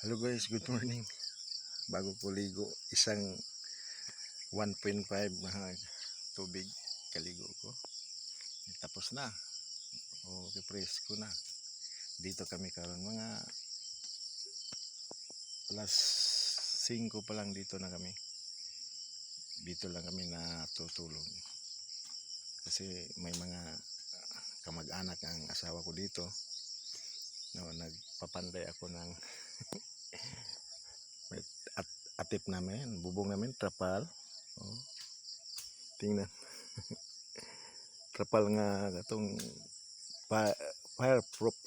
Hello guys, good morning. Bago ko ligo, isang 1.5 tubig kaligo ko. Tapos na. Okay, presko na. Dito kami karon mga alas 5 pa lang dito na kami. Dito lang kami natutulog. Kasi may mga kamag-anak ang asawa ko dito. No, nagpapanday ako ng at atip namin, bubong namin, trapal. Oh, tingnan. Trapal nga itong fireproof.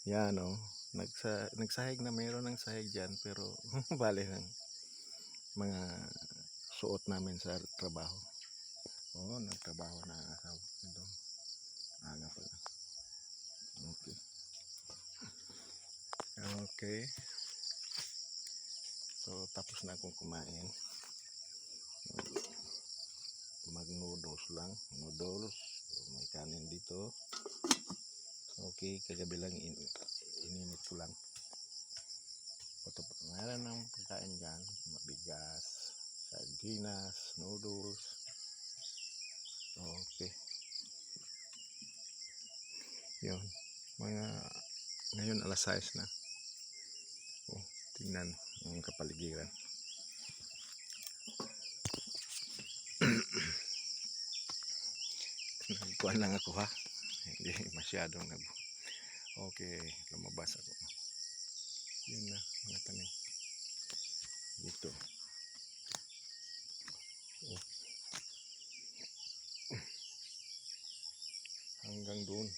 Yan o. Nagsahig na, mayroon ng sahig dyan, pero bali ng mga suot namin sa trabaho. Oo, nagtrabaho na asawa. Ito. Aga pala. Okay. Okay. So, tapos na akong kumain. Mag-noodles lang. Noodles. May kanin dito. Okay, kagabi lang ininit ko lang. Meron ng pagkain dyan. Mabigas, sardinas, noodles. Okay. Yun. Ngayon alas 6 na. Oh, tingnan ang kapaligiran. Nagkuhan lang ako ha. Hindi masyadong okay, lumabas ako. Yun na, mga tanim. Dito. Oh. Hanggang doon.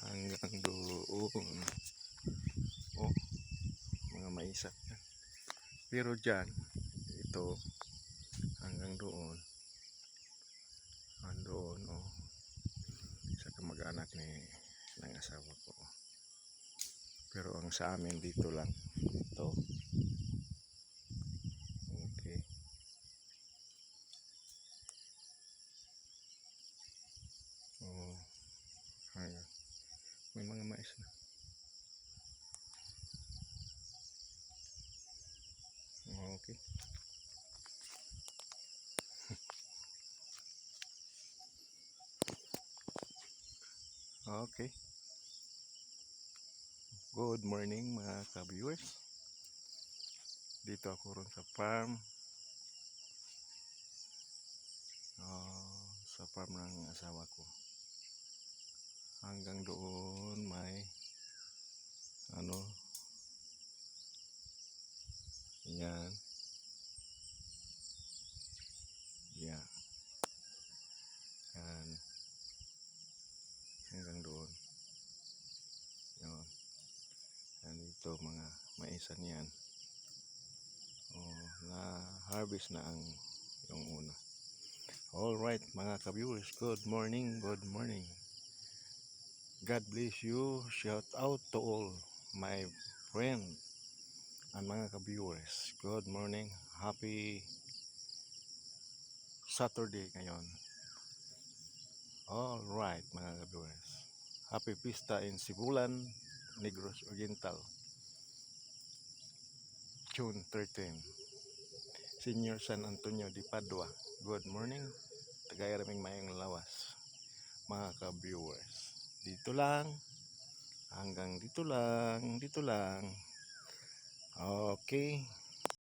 Hanggang doon. Oh, mga maisat. Pero dyan, ito, hanggang doon. Doon, oh. Sa kamag-anak ng asawa ko. Pero ang sa amin dito lang. Ito. Okay. Oh. Ayan. May mga mais na. Okay. Okay. Good morning mga ka-viewers. Dito ako ron sa farm. Sa farm ng asawa ko. Hanggang doon may yan. Yan. Yan. Hanggang doon. Yan. Yan dito mga maisan yan. Na-harvest na yung una. Alright mga ka-viewers, good morning, good morning. God bless you. Shout out to all my friends and mga ka-viewers. Good morning. Happy Saturday ngayon. Alright mga ka-viewers. Happy Pista in Sibulan, Negros Oriental. June 13. Senior San Antonio de Padua. Good morning. Tagayaraming mayong lawas. Mga ka-viewers. Dito lang. Hanggang dito lang. Okay.